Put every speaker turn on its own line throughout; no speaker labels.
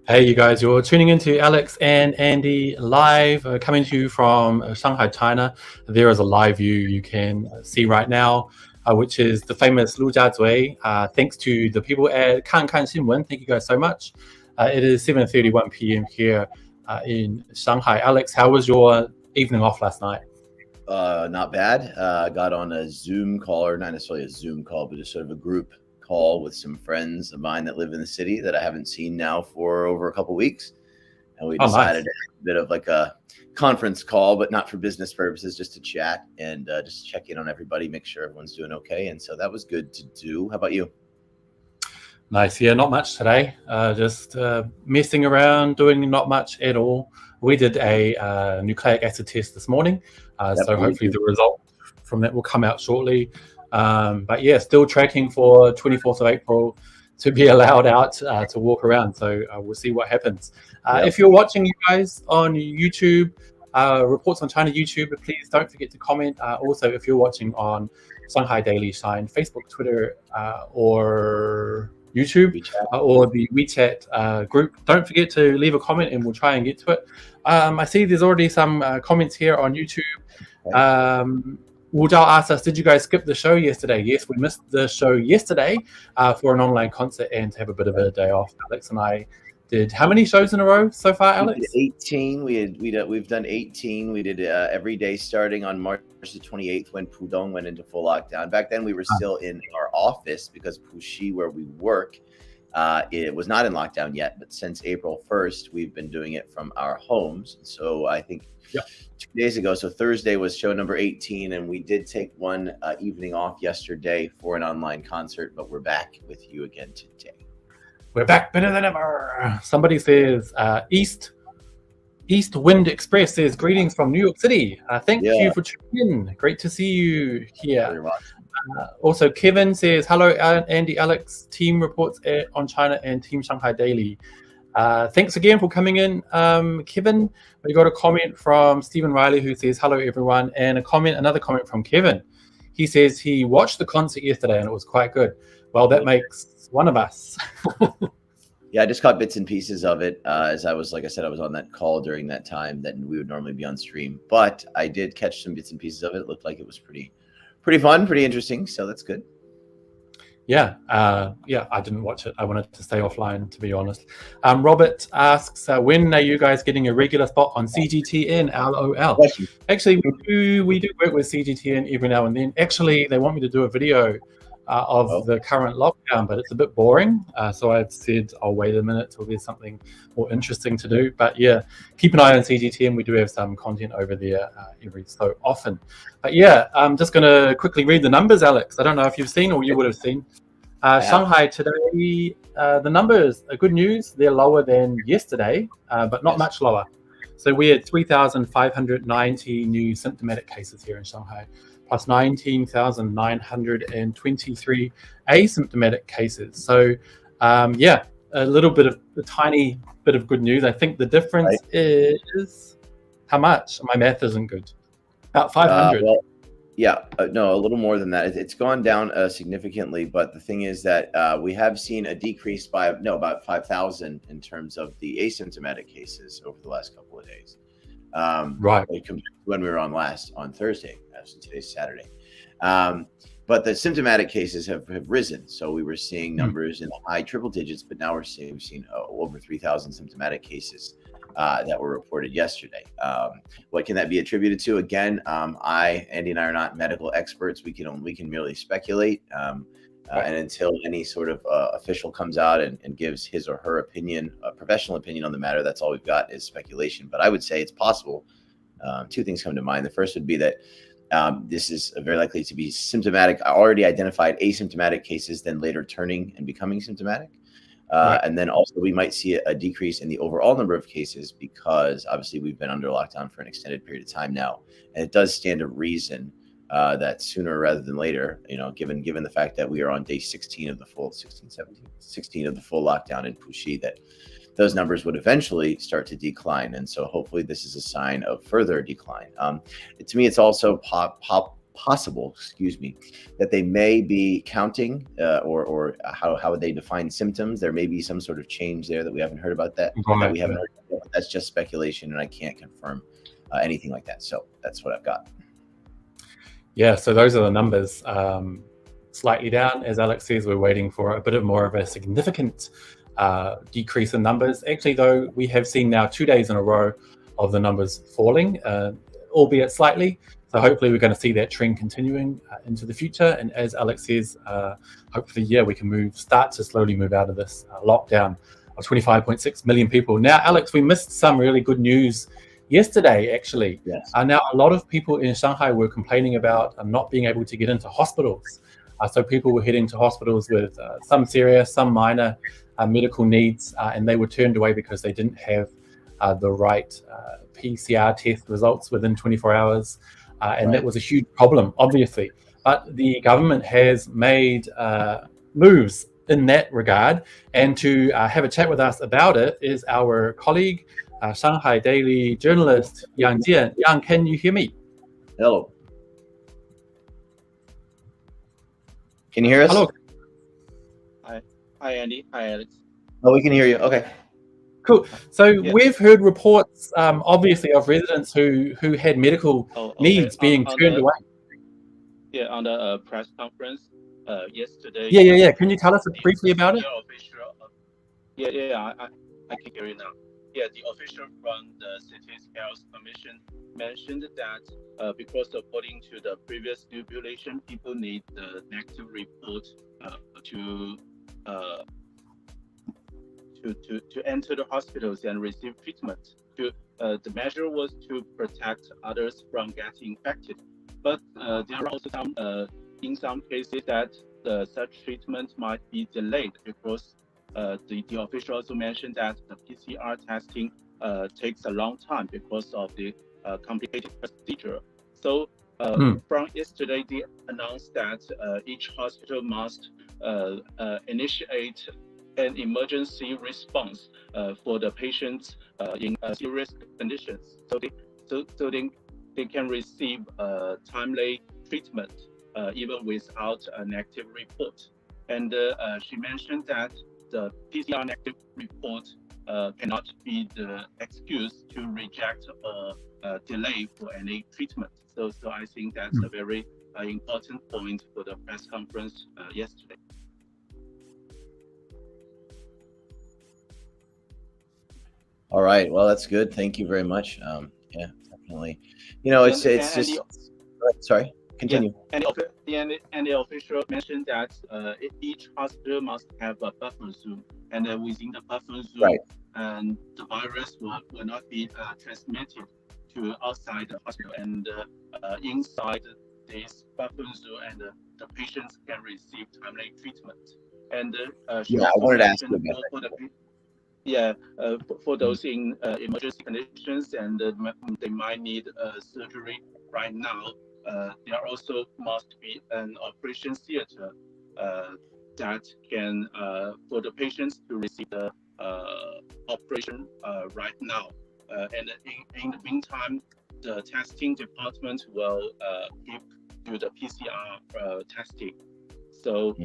Hey, you guys, you're tuning into Alex and Andy live, coming to you from Shanghai, China. There is a live view you can see right now, which is the famous Lu Jiazui. Thanks to the people at Kan Kan Xinwen. Thank you guys so much. It is 7:31 p.m. here in Shanghai. Alex, how was your evening off last night?
Not bad. Got on a Zoom call, or not necessarily a Zoom call, but just sort of a group call with some friends of mine that live in the city that I haven't seen now for over a couple weeks. And we
Oh, nice.
decided to have a bit of like a conference call, but not for business purposes, just to chat and just check in on everybody, make sure everyone's doing okay. And so that was good to do. How about you?
Nice. Yeah, not much today. Just messing around, doing not much at all. We did a nucleic acid test this morning,
Yep,
so
we did
hopefully
too.
the result from that will come out shortly. But yeah, still tracking for 24th of April to be allowed out to walk around. So we'll see what happens. If
Yep.
you're watching, you guys, on YouTube, Reports on China YouTube, please don't forget to comment. Also, if you're watching on Shanghai Daily Shine, Facebook, Twitter, or YouTube,
We chat.
or the WeChat group, don't forget to leave a comment and we'll try and get to it. I see there's already some comments here on YouTube.
Okay.
Wu Zhao asked us, did you guys skip the show yesterday? Yes, we missed the show yesterday for an online concert and to have a bit of a day off. Alex and I did how many shows in a row so far,
We did
Alex?
18. We've done 18. We did every day starting on March the 28th when Pudong went into full lockdown. Back then, we were still in our office because Puxi, where we work, it was not in lockdown yet. But since April 1st, we've been doing it from our homes. So I think
Yeah.
2 days ago, so Thursday was show number 18, and we did take one evening off yesterday for an online concert. But we're back with you again today.
We're back better than ever. Somebody says East Wind Express says greetings from New York City. Thank
Yeah,
you for tuning in. Great to see you here.
very much.
Also, Kevin says hello, Andy, Alex. Team reports on China and Team Shanghai Daily. Thanks again for coming in, Kevin. We got a comment from Stephen Riley who says hello, everyone, and another comment from Kevin. He says he watched the concert yesterday and it was quite good. Well, that makes one of us.
Yeah, I just caught bits and pieces of it as like I said, I was on that call during that time that we would normally be on stream. But I did catch some bits and pieces of it. It looked like it was pretty fun, pretty interesting. So that's good.
Yeah, I didn't watch it. I wanted to stay offline, to be honest. Robert asks, when are you guys getting a regular spot on CGTN? LOL.
Question.
Actually, we do work with CGTN every now and then. Actually, they want me to do a video of the current lockdown, but it's a bit boring. So I've said I'll wait a minute till there's something more interesting to do. But yeah, keep an eye on CGTN. We do have some content over there every so often. But yeah, I'm just going to quickly read the numbers, Alex. I don't know if you've seen or you would have seen. Shanghai today, the numbers are good news. They're lower than yesterday, but not much lower. So we had 3,590 new symptomatic cases here in Shanghai, plus 19,923 asymptomatic cases. So yeah, a tiny bit of good news. I think the difference is how much? My math isn't good. About 500.
Yeah, no, a little more than that. It's gone down significantly, but the thing is that we have seen a decrease by about 5,000 in terms of the asymptomatic cases over the last couple of days.
Right.
Compared to when we were on Thursday, so today's Saturday. But the symptomatic cases have risen. So we were seeing numbers in the high triple digits, but now we've seen over 3,000 symptomatic cases that were reported yesterday. What can that be attributed to? Again, Andy and I are not medical experts. We can merely speculate. And until any sort of official comes out and gives his or her opinion, a professional opinion on the matter, that's all we've got is speculation. But I would say it's possible. Two things come to mind. The first would be that this is very likely to be symptomatic, already identified asymptomatic cases, then later turning and becoming symptomatic. And then also we might see a decrease in the overall number of cases because obviously we've been under lockdown for an extended period of time now. And it does stand to reason that sooner rather than later, given the fact that we are on day 16 of the full 16 of the full lockdown in Puxi, that those numbers would eventually start to decline. And so hopefully this is a sign of further decline. To me, it's also possible, that they may be counting, or how would they define symptoms? There may be some sort of change there that we haven't heard about that we haven't heard about. That's just speculation, and I can't confirm anything like that. So that's what I've got.
Yeah, so those are the numbers. Slightly down, as Alex says. We're waiting for a bit more of a significant decrease in numbers. Actually, though, we have seen now 2 days in a row of the numbers falling, albeit slightly. So hopefully we're going to see that trend continuing into the future. And as Alex says, hopefully, we can start to slowly move out of this lockdown of 25.6 million people. Now, Alex, we missed some really good news yesterday, actually.
Yes.
Now, a lot of people in Shanghai were complaining about not being able to get into hospitals. So people were heading to hospitals with some serious, some minor medical needs, and they were turned away because they didn't have the right PCR test results within 24 hours. And that was a huge problem, obviously. But the government has made moves in that regard. And to have a chat with us about it is our colleague, Shanghai Daily journalist, Yang Jian. Yang, can you hear me?
Hello. Can you hear us?
Hello.
Hi, Andy. Hi, Alex.
Oh, we can hear you. Okay.
Cool. So we've heard reports, obviously, of residents who had medical needs being turned away.
Yeah, on the press conference yesterday.
Yeah. Can you tell us briefly about it?
I can hear you now. Yeah, the official from the City's Health Commission mentioned that because according to the previous stipulation, people need the negative report to enter the hospitals and receive treatment. The measure was to protect others from getting infected, but there are also in some cases that such treatment might be delayed because the official also mentioned that the PCR testing takes a long time because of the complicated procedure. So from yesterday, they announced that each hospital must initiate an emergency response for the patients in serious conditions, so they can receive timely treatment even without a negative report. And she mentioned that the PCR negative report cannot be the excuse to reject or delay for any treatment. So I think that's a very important point for the press conference yesterday.
All right. Well, that's good. Thank you very much. Yeah, definitely. It's just. Sorry. Continue.
Yeah, and the official mentioned that each hospital must have a buffer zone, and within the buffer zone, and the virus will not be transmitted to outside the hospital, and inside this buffer zone, and the patients can receive timely treatment. And
I wanted to ask you about
that. For those in emergency conditions, and they might need surgery right now. There also must be an operation theater that can for the patients to receive the operation right now. And in the meantime, the testing department will do the PCR testing. So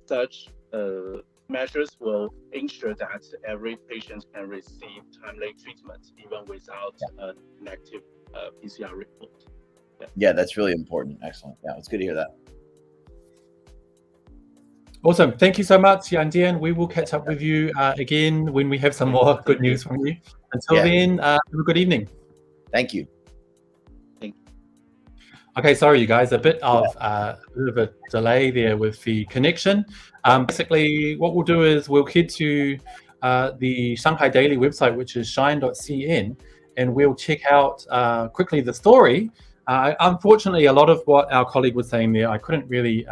such measures will ensure that every patient can receive timely treatment even without a negative PCR report.
Yeah, that's really important. Excellent. Yeah, it's good to hear that.
Awesome. Thank you so much, Yang Jian. We will catch up with you again when we have some more good news from you. Until then, have a good evening.
Thank you.
Okay, sorry, you guys. A bit of a delay there with the connection. Basically, what we'll do is we'll head to the Shanghai Daily website, which is shine.cn, and we'll check out quickly the story. Unfortunately, a lot of what our colleague was saying there, I couldn't really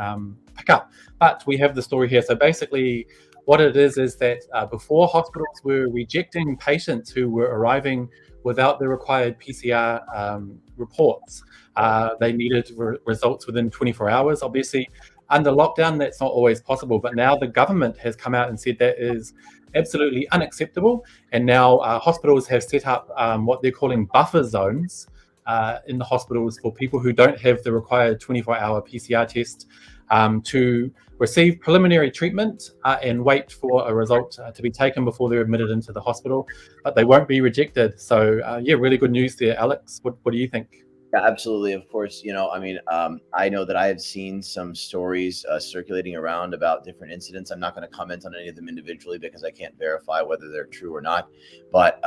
pick up, but we have the story here. So basically, what it is that before, hospitals were rejecting patients who were arriving without the required PCR reports. They needed results within 24 hours. Obviously, under lockdown, that's not always possible, but now the government has come out and said that is absolutely unacceptable. And now hospitals have set up what they're calling buffer zones in the hospitals for people who don't have the required 24-hour PCR test to receive preliminary treatment and wait for a result to be taken before they're admitted into the hospital, but they won't be rejected. So yeah, really good news there, Alex. What do you think?
Yeah, absolutely. Of course, I know that I have seen some stories circulating around about different incidents. I'm not going to comment on any of them individually because I can't verify whether they're true or not. But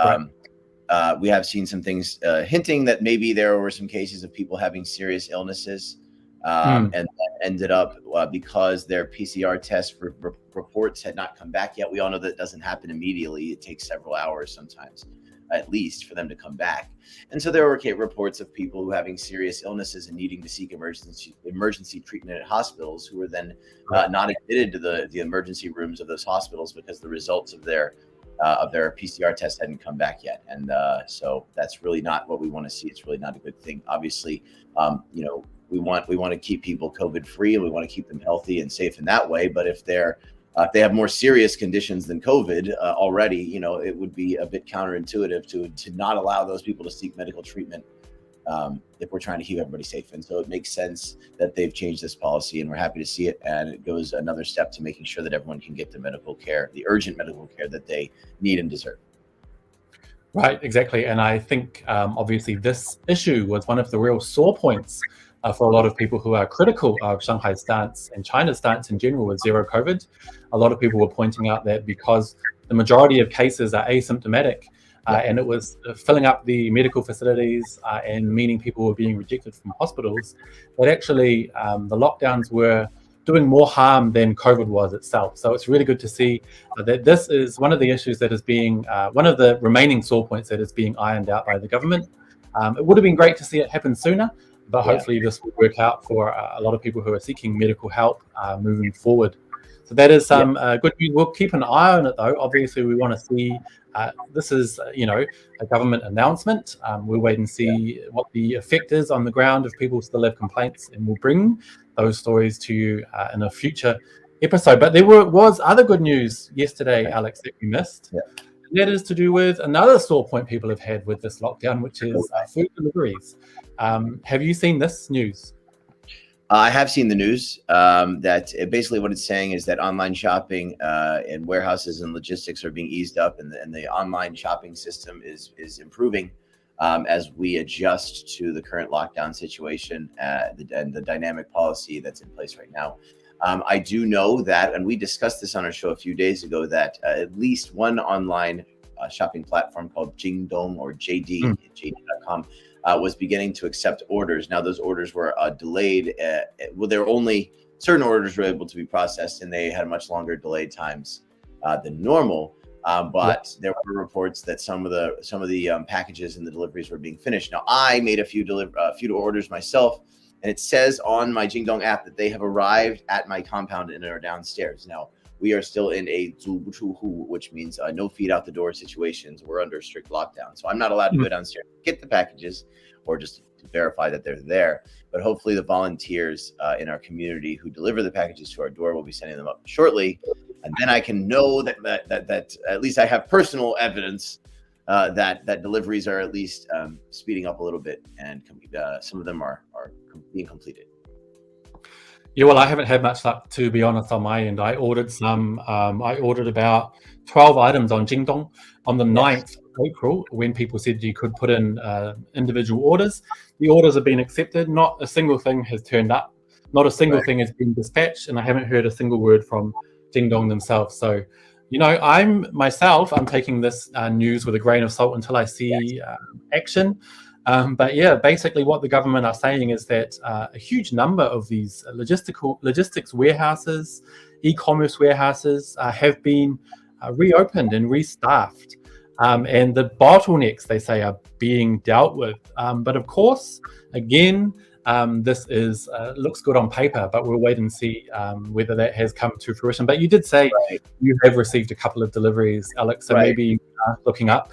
we have seen some things hinting that maybe there were some cases of people having serious illnesses and that ended up because their PCR test reports had not come back yet. We all know that doesn't happen immediately. It takes several hours sometimes, at least, for them to come back. And so there were reports of people who having serious illnesses and needing to seek emergency treatment at hospitals who were then not admitted to the emergency rooms of those hospitals because the results of their PCR test hadn't come back yet. And so that's really not what we want to see. It's really not a good thing. Obviously, we want to keep people COVID free, and we want to keep them healthy and safe in that way. But if they have more serious conditions than COVID already, it would be a bit counterintuitive to not allow those people to seek medical treatment if we're trying to keep everybody safe. And so it makes sense that they've changed this policy, and we're happy to see it. And it goes another step to making sure that everyone can get the medical care, the urgent medical care that they need and deserve.
Right, exactly. And I think obviously this issue was one of the real sore points for a lot of people who are critical of Shanghai's stance and China's stance in general with zero COVID. A lot of people were pointing out that because the majority of cases are asymptomatic and it was filling up the medical facilities and meaning people were being rejected from hospitals, that actually the lockdowns were doing more harm than COVID was itself. So it's really good to see that this is one of the issues that is being, one of the remaining sore points that is being ironed out by the government. It would have been great to see it happen sooner, but hopefully this will work out for a lot of people who are seeking medical help moving forward. So that is some good news. We'll keep an eye on it, though. Obviously, we want to see, this is, a government announcement. We'll wait and see what the effect is on the ground if people still have complaints, and we'll bring those stories to you in a future episode. But there was other good news yesterday, Alex, that we missed. Yeah. That is to do with another sore point people have had with this lockdown, which is food deliveries. Have you seen this news?
I have seen the news that basically what it's saying is that online shopping and warehouses and logistics are being eased up, and the online shopping system is improving as we adjust to the current lockdown situation and the dynamic policy that's in place right now. I do know that, and we discussed this on our show a few days ago, that at least one online shopping platform called Jingdong or JD.com was beginning to accept orders. Now, those orders were delayed. There were only certain orders were able to be processed, and they had much longer delayed times than normal. But there were reports that some of the packages and the deliveries were being finished. Now, I made a few orders myself, and it says on my Jingdong app that they have arrived at my compound and are downstairs. Now, we are still in a 足不出户, which means no feet out the door situations. We're under strict lockdown. So I'm not allowed to go downstairs to get the packages or just to verify that they're there. But hopefully the volunteers in our community who deliver the packages to our door will be sending them up shortly. And then I can know that at least I have personal evidence that deliveries are at least speeding up a little bit, and some of them are being completed.
Yeah, well, I haven't had much luck, to be honest, on my end. I ordered I ordered about 12 items on Jingdong on the 9th of April, when people said you could put in individual orders. The orders have been accepted. Not a single thing has turned up. Not a single thing has been dispatched, and I haven't heard a single word from Jingdong themselves. So, I'm taking this news with a grain of salt until I see action. But yeah, basically what the government are saying is that a huge number of these logistics warehouses, e-commerce warehouses have been reopened and restaffed. And the bottlenecks, they say, are being dealt with. But of course, again, this looks good on paper, but we'll wait and see whether that has come to fruition. But you did say you have received a couple of deliveries, Alex, so maybe looking up.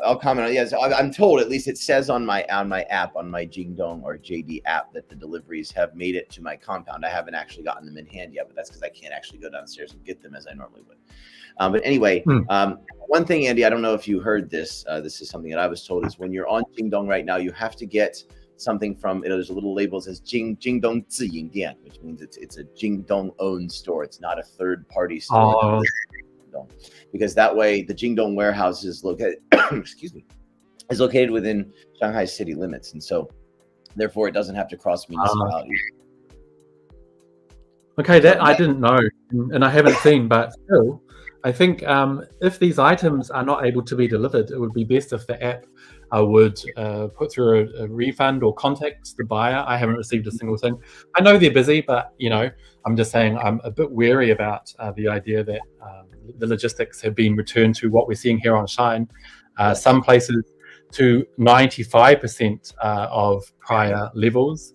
I'll comment on yes. I'm told, at least it says on my app, on my Jingdong or JD app, that the deliveries have made it to my compound. I haven't actually gotten them in hand yet, but that's because I can't actually go downstairs and get them as I normally would. But anyway, one thing, Andy, I don't know if you heard this. This is something that I was told, is when you're on Jingdong right now, you have to get something from, there's a little label that says Jingdong Ziying Dian, which means it's a Jingdong owned store. It's not a third party store. Because that way the Jingdong warehouse is located excuse me, is located within Shanghai city limits, and so therefore it doesn't have to cross municipalities.
Okay, that I didn't know, and I haven't seen, but still, I think if these items are not able to be delivered, it would be best if the app would put through a refund or contact the buyer. I haven't received a single thing. I know they're busy, but I'm just saying I'm a bit wary about the idea that the logistics have been returned to what we're seeing here on Shine. Some places to 95% of prior levels.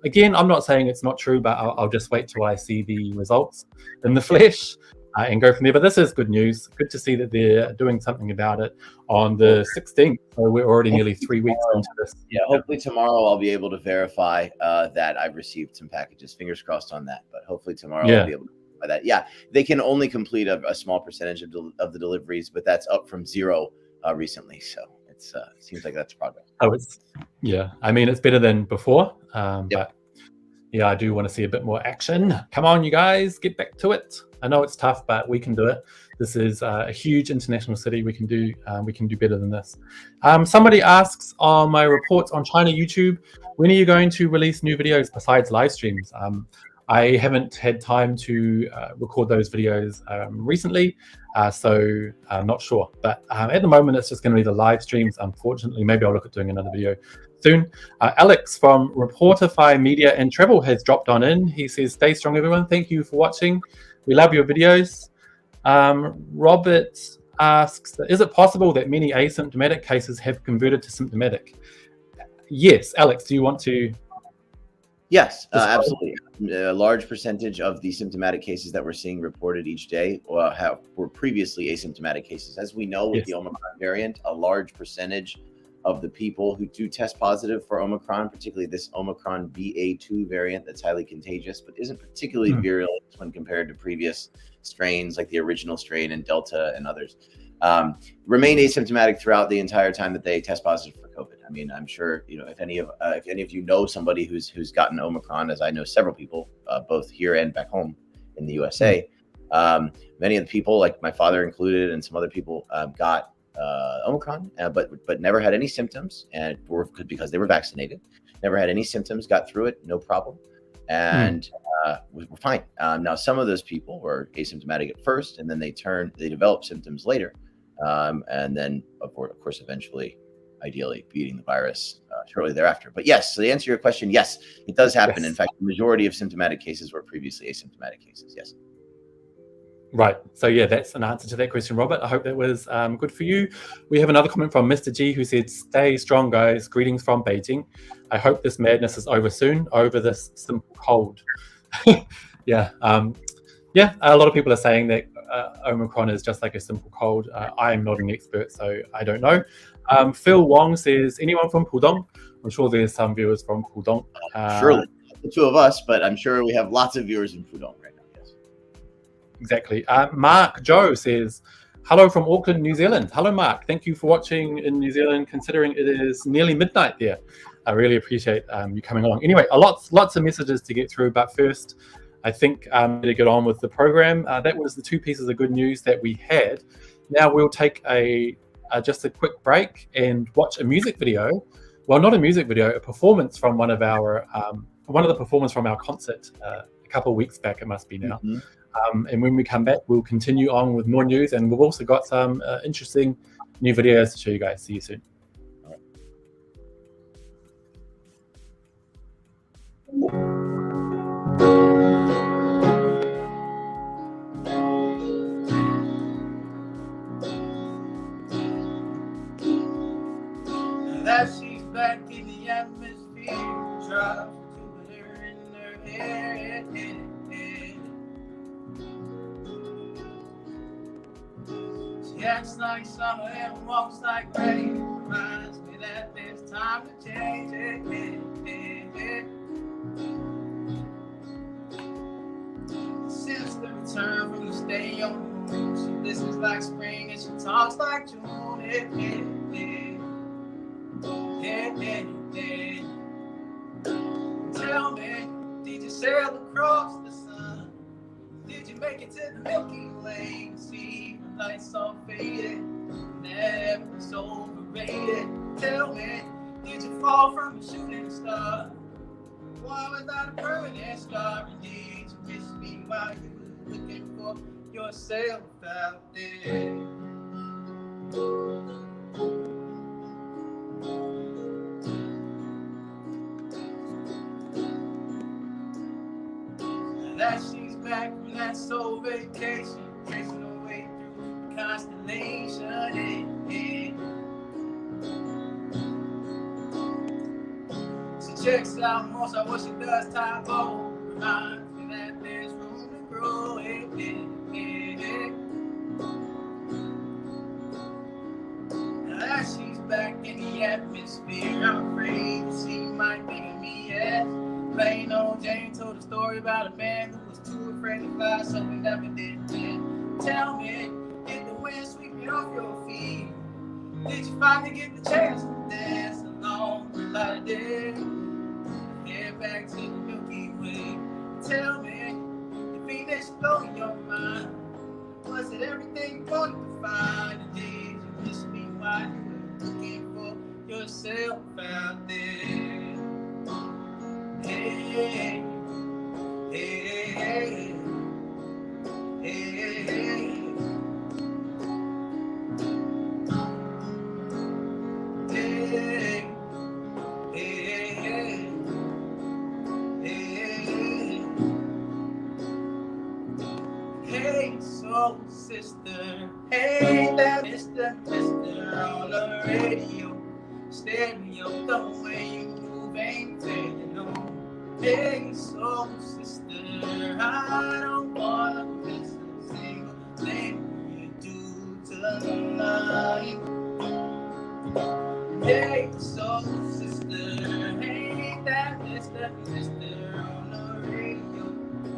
Again, I'm not saying it's not true, but I'll just wait till I see the results in the flesh and go from there. But this is good news. Good to see that they're doing something about it on the 16th. So we're already nearly 3 weeks into this.
Yeah, hopefully tomorrow I'll be able to verify that I've received some packages. Fingers crossed on that. But hopefully tomorrow I'll be able to verify that. Yeah, they can only complete a small percentage of the deliveries, but that's up from 0 recently. So it seems like that's progress.
I mean, it's better than before. But yeah, I do want to see a bit more action. Come on, you guys, get back to it. I know it's tough, but we can do it. This is a huge international city. We can do better than this. Somebody asks on my reports on China YouTube, when are you going to release new videos besides live streams? I haven't had time to record those videos recently, so I'm not sure. But at the moment, it's just going to be the live streams, unfortunately. Maybe I'll look at doing another video soon. Alex from Reportify Media and Travel has dropped on in. He says, stay strong, everyone. Thank you for watching. We love your videos. Robert asks, is it possible that many asymptomatic cases have converted to symptomatic? Yes. Alex, do you want to?
Yes, absolutely. A large percentage of the symptomatic cases that we're seeing reported each day were previously asymptomatic cases. As we know, with the Omicron variant, a large percentage of the people who do test positive for Omicron, particularly this Omicron BA2 variant that's highly contagious, but isn't particularly virulent when compared to previous strains like the original strain and Delta and others, remain asymptomatic throughout the entire time that they test positive for COVID. I mean, I'm sure, if any of you know somebody who's gotten Omicron, as I know several people, both here and back home in the USA, many of the people, like my father included, and some other people got Omicron, but never had any symptoms, and because they were vaccinated, never had any symptoms, got through it, no problem, and we're fine. Now, some of those people were asymptomatic at first, and then they developed symptoms later, and then of course, eventually, ideally, beating the virus shortly thereafter. But yes, so to answer your question, yes, it does happen. In fact, the majority of symptomatic cases were previously asymptomatic cases. Yes.
Right. So yeah, that's an answer to that question, Robert. I hope that was good for you. We have another comment from Mr. G who said, stay strong, guys. Greetings from Beijing. I hope this madness is over soon, over this simple cold. Yeah. A lot of people are saying that Omicron is just like a simple cold. I am not an expert, so I don't know. Phil Wong says, anyone from Pudong? I'm sure there's some viewers from Pudong.
Surely, the two of us, but I'm sure we have lots of viewers in Pudong right now. Yes.
Exactly. Mark Joe says, hello from Auckland, New Zealand. Hello, Mark. Thank you for watching in New Zealand, considering it is nearly midnight there. I really appreciate you coming along. Anyway, lots of messages to get through, but first, I think I'm going to get on with the program. That was the two pieces of good news that we had. Now we'll take just a quick break and watch a music video. Well, not a music video, a performance from one of the performers from our concert a couple of weeks back. It must be now. And when we come back, we'll continue on with more news, and we've also got some interesting new videos to show you guys. See you soon.
That she's back in the atmosphere, drops to her in her head. He acts like summer and walks like rain. Reminds me that there's time to change it. Since the return from the stay on the moon, she listens like spring and she talks like June. Tell me, did you sail across the sun? Did you make it to the Milky Way? See the lights all faded, never overrated. Tell me, did you fall from a shooting star? Why without a permanent scar? And did you miss me while you were looking for yourself out there? Now that she's back from that soul vacation, tracing her way through the constellation. She checks out most of what she does, typo. Reminds me that there's room to grow. Now that she's back in the atmosphere, I'm afraid that she might think of me as plain old Jane. Told a story about a man who was too afraid to fly, so we never did then. Tell me, did the wind sweep you off your feet? Did you finally get the chance to dance along the light of day? Head back to the Milky Way. Tell me, the Venus blowing your mind. Was it everything you wanted to find? And did you miss me while you were looking for yourself out there? Hey, hey, hey, hey. Hey, soul sister, hey, that Mr. on the radio, stereo, the way you move ain't fading on. Hey, soul sister, I don't wanna miss a single thing you do tonight. Hey, soul sister, hey, that Mr. on the radio,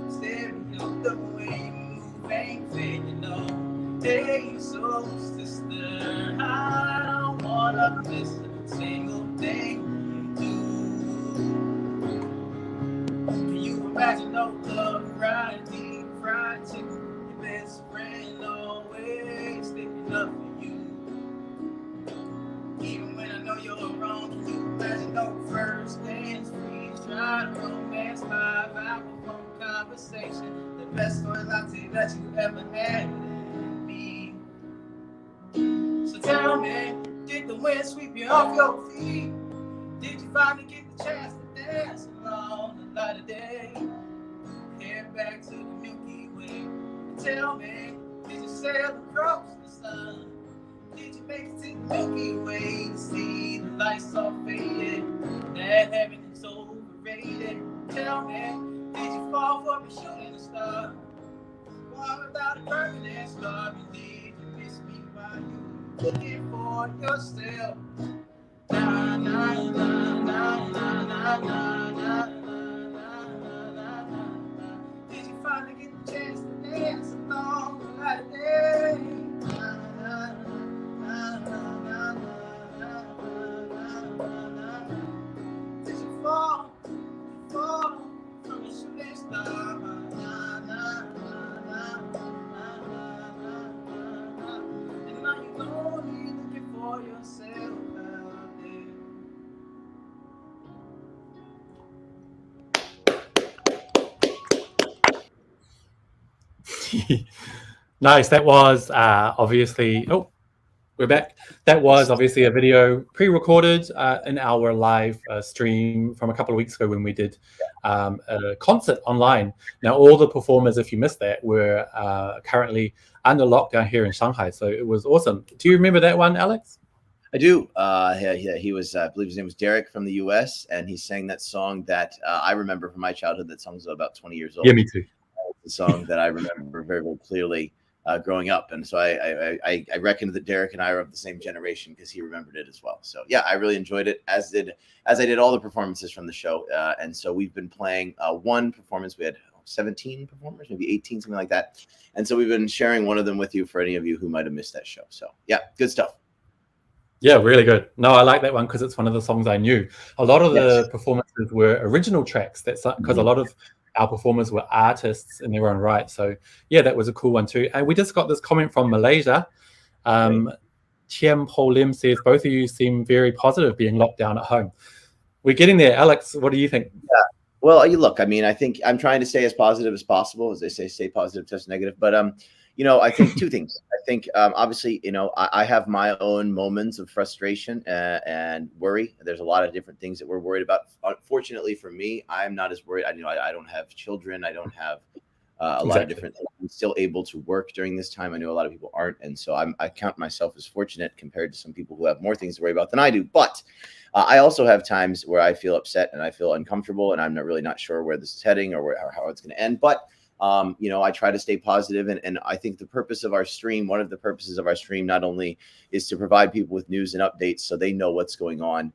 stereo, the way you move ain't fading on. Hey, soul sister, I don't wanna miss a single thing you do. Can you imagine no love, fried deep, fried chicken, your best friend always sticking up for you? Even when I know you're wrong, can you imagine no first dance, freeze, try to romance, 5-hour phone conversation, the best one latte that you ever had with me? So tell me, did the wind sweep you off your feet? Did you finally get the chance to dance along the light of day? Head back to the Milky Way. Tell me, did you sail across the sun? Did you make it to the Milky Way to see the lights all faded? That heaven is overrated. Tell me, did you fall for a shooting star? Why without a permanent scar? And did you miss me while you were looking for yourself? Na na na na na na na na na na. Did you finally get the chance to dance along the light of day? Na na na na na na na na. Did you fall from a shooting star? Na na na na na na. And now you know you're looking for yourself out there.
Nice. That was obviously. Oh, we're back. That was obviously a video pre-recorded in our live stream from a couple of weeks ago when we did a concert online. Now, all the performers, if you missed that, were currently under lockdown here in Shanghai. So it was awesome. Do you remember that one, Alex?
I do. He was, I believe his name was Derek from the U.S., and he sang that song that I remember from my childhood. That song's about 20 years old.
Yeah, me too.
The song that I remember very, very clearly. growing up. And so I reckoned that Derek and I are of the same generation because he remembered it as well. So yeah, I really enjoyed it, as I did all the performances from the show. And so we've been playing one performance. We had 17 performers, maybe 18, something like that. And so we've been sharing one of them with you for any of you who might have missed that show. So yeah, good stuff.
Yeah, really good. No, I like that one because it's one of the songs I knew. A lot of the performances were original tracks. That's because a lot of our performers were artists in their own right. So yeah, that was a cool one too. And we just got this comment from Malaysia. Chiam Ho Lim says, both of you seem very positive being locked down at home. We're getting there. Alex, what do you think?
Yeah. Well, you look, I mean, I think I'm trying to stay as positive as possible. As they say, stay positive, test negative. But you know, I think two things. I think obviously, you know, I have my own moments of frustration and worry. There's a lot of different things that we're worried about. Unfortunately for me, I'm not as worried. I don't have children. I don't have a lot of different things. I'm still able to work during this time. I know a lot of people aren't. And so I count myself as fortunate compared to some people who have more things to worry about than I do. But I also have times where I feel upset and I feel uncomfortable and I'm not sure where this is heading or how it's going to end. But you know, I try to stay positive, and I think the purpose of our stream, one of the purposes of our stream, not only is to provide people with news and updates so they know what's going on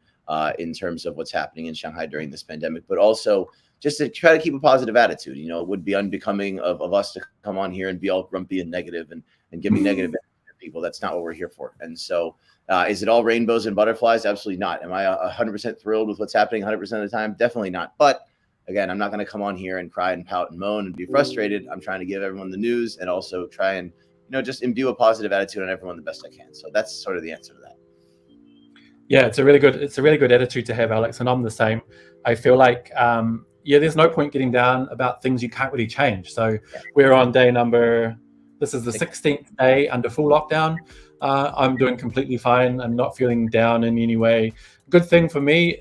in terms of what's happening in Shanghai during this pandemic, but also just to try to keep a positive attitude. You know, it would be unbecoming of us to come on here and be all grumpy and negative and give me negative energy to people. That's not what we're here for. And so is it all rainbows and butterflies? Absolutely not. Am I 100% thrilled with what's happening 100% of the time? Definitely not. But again, I'm not going to come on here and cry and pout and moan and be frustrated. I'm trying to give everyone the news and also try and, you know, just imbue a positive attitude on everyone the best I can. So that's sort of the answer to that.
Yeah, it's a really good attitude to have, Alex, and I'm the same. I feel like there's no point getting down about things you can't really change. So we're on day this is the 16th day under full lockdown. I'm doing completely fine. I'm not feeling down in any way. Good thing for me,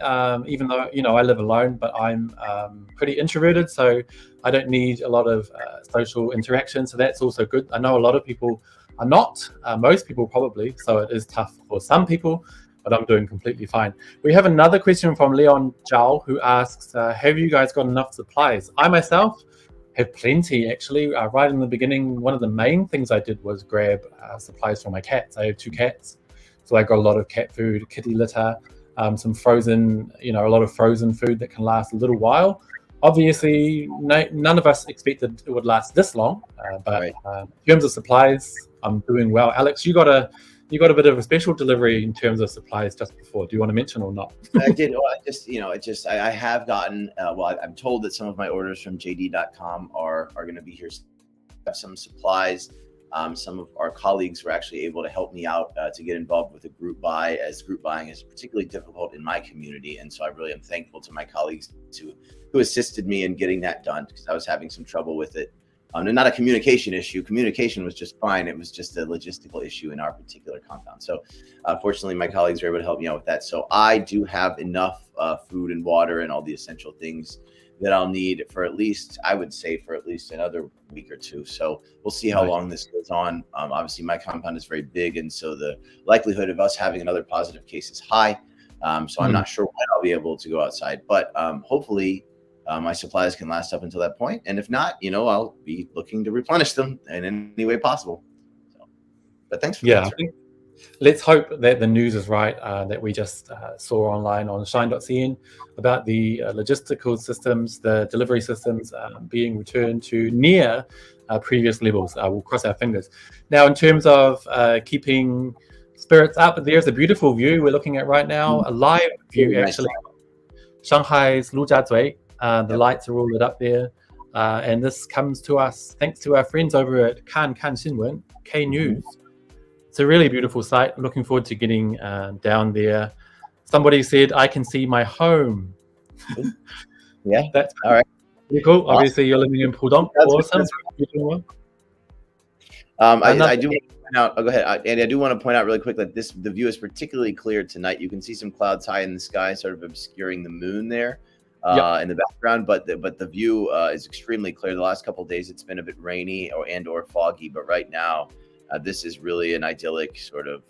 even though, you know, I live alone, but I'm pretty introverted, so I don't need a lot of social interaction. So that's also good. I know a lot of people are not, most people probably, so it is tough for some people, but I'm doing completely fine. We have another question from Leon Zhao, who asks, have you guys got enough supplies? I myself have plenty, actually. Right in the beginning, one of the main things I did was grab supplies for my cats. I have 2 cats, so I got a lot of cat food, kitty litter, some frozen, you know, a lot of frozen food that can last a little while. Obviously, none of us expected it would last this long, but in terms of supplies, I'm doing well. Alex, you got a bit of a special delivery in terms of supplies just before. Do you want to mention or not?
I did. Well, I have gotten, I'm told that some of my orders from JD.com are going to be here. Some supplies. Some of our colleagues were actually able to help me out to get involved with a group buy, as group buying is particularly difficult in my community. And so I really am thankful to my colleagues who assisted me in getting that done, because I was having some trouble with it. And not a communication issue. Communication was just fine. It was just a logistical issue in our particular compound. So fortunately, my colleagues were able to help me out with that. So I do have enough food and water and all the essential things that I'll need for at least, I would say, for at least another week or two. So we'll see how long this goes on. Obviously, my compound is very big, and so the likelihood of us having another positive case is high. So I'm not sure when I'll be able to go outside, but hopefully my supplies can last up until that point. And if not, you know, I'll be looking to replenish them in any way possible. So, but thanks for the answer.
Let's hope that the news is right that we just saw online on shine.cn about the logistical systems, the delivery systems being returned to near previous levels. We'll cross our fingers. Now, in terms of keeping spirits up, there's a beautiful view we're looking at right now, a live view actually. Shanghai's Lujiazui. The lights are all lit up there. And this comes to us thanks to our friends over at Kan Xinwen, K News. It's a really beautiful site. I'm looking forward to getting down there. Somebody said, I can see my home.
Yeah,
that's
all right.
Pretty cool. Awesome. Obviously, you're living in Pudong. Awesome.
I do want to point out, go ahead, Andy. I do want to point out really quick that the view is particularly clear tonight. You can see some clouds high in the sky, sort of obscuring the moon there in the background. But the view is extremely clear. The last couple of days, it's been a bit rainy or foggy, but right now, this is really an idyllic sort of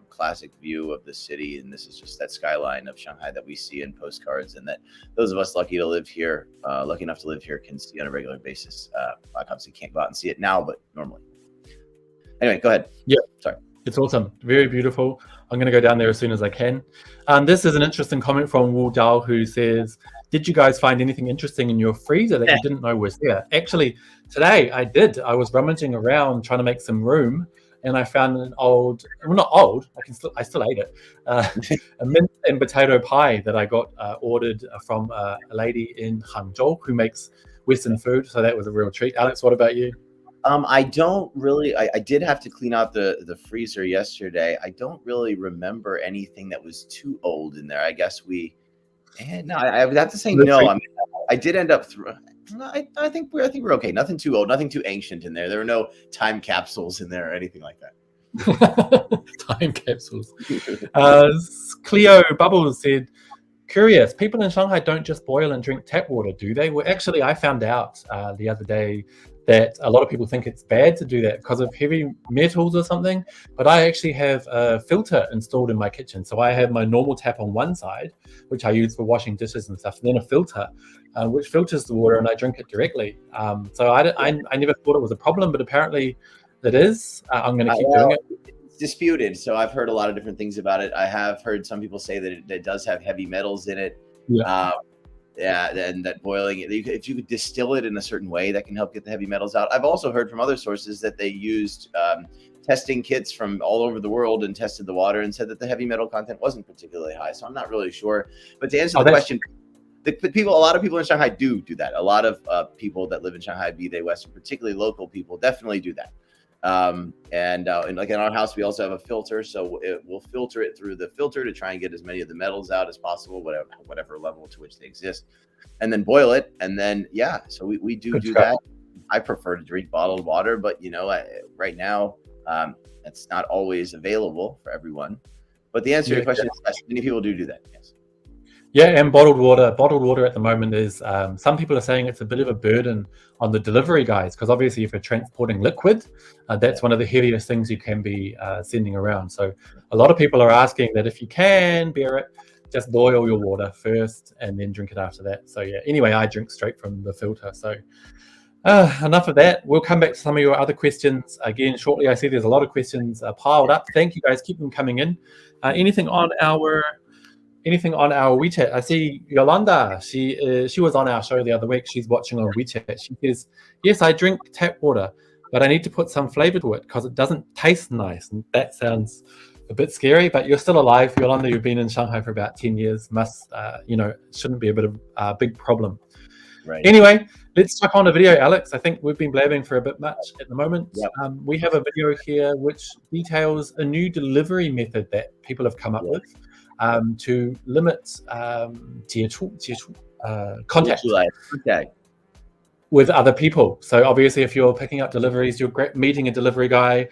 classic view of the city, and this is just that skyline of Shanghai that we see in postcards, and that those of us lucky enough to live here, can see on a regular basis. I obviously can't go out and see it now, but normally. Anyway, go ahead.
Yeah.
Sorry.
It's awesome. Very beautiful. I'm going to go down there as soon as I can. This is an interesting comment from Wu Dao, who says, did you guys find anything interesting in your freezer that you didn't know was there? Actually, today I did. I was rummaging around trying to make some room, and I found an old, well, not old, I still ate it, a mint and potato pie that I got ordered from a lady in Hangzhou who makes Western food. So that was a real treat. Alex, what about you?
I don't really. I did have to clean out the freezer yesterday. I don't really remember anything that was too old in there. I guess no. I would have to say no. I mean, I did end up through. I think we're okay. Nothing too old. Nothing too ancient in there. There were no time capsules in there or anything like that.
Time capsules. Cleo Bubbles said, curious, people in Shanghai don't just boil and drink tap water, do they? Well, actually, I found out the other day that a lot of people think it's bad to do that because of heavy metals or something. But I actually have a filter installed in my kitchen. So I have my normal tap on one side, which I use for washing dishes and stuff, and then a filter, which filters the water, and I drink it directly. So I never thought it was a problem, but apparently it is. I'm going to keep doing it.
It's disputed. So I've heard a lot of different things about it. I have heard some people say that it does have heavy metals in it. Yeah, and that boiling it, if you could distill it in a certain way, that can help get the heavy metals out. I've also heard from other sources that they used testing kits from all over the world and tested the water and said that the heavy metal content wasn't particularly high. So I'm not really sure. But to answer the question, a lot of people in Shanghai do that. A lot of people that live in Shanghai, be they Western, particularly local people, definitely do that. And like in our house, we also have a filter, so we'll filter it through the filter to try and get as many of the metals out as possible, whatever level to which they exist, and then boil it. And then, so we do that. I prefer to drink bottled water, but right now, it's not always available for everyone. But the answer to your question is yes, many people do that. Yes.
Yeah, and bottled water at the moment is, some people are saying it's a bit of a burden on the delivery guys, because obviously if you're transporting liquid, that's one of the heaviest things you can be sending around. So a lot of people are asking that if you can bear it, just boil your water first and then drink it after that. So yeah, anyway, I drink straight from the filter. So enough of that. We'll come back to some of your other questions again shortly. I see there's a lot of questions piled up. Thank you guys, keep them coming in. Anything on our WeChat? I see Yolanda. She was on our show the other week. She's watching on WeChat. She says, yes, I drink tap water, but I need to put some flavor to it because it doesn't taste nice. And that sounds a bit scary, but you're still alive, Yolanda. You've been in Shanghai for about 10 years. Shouldn't be a bit of a big problem.
Right.
Anyway, let's jump on the video, Alex. I think we've been blabbing for a bit much at the moment.
Yep.
We have a video here which details a new delivery method that people have come up with. To limit contact with other people. So obviously, if you're picking up deliveries, you're meeting a delivery guy,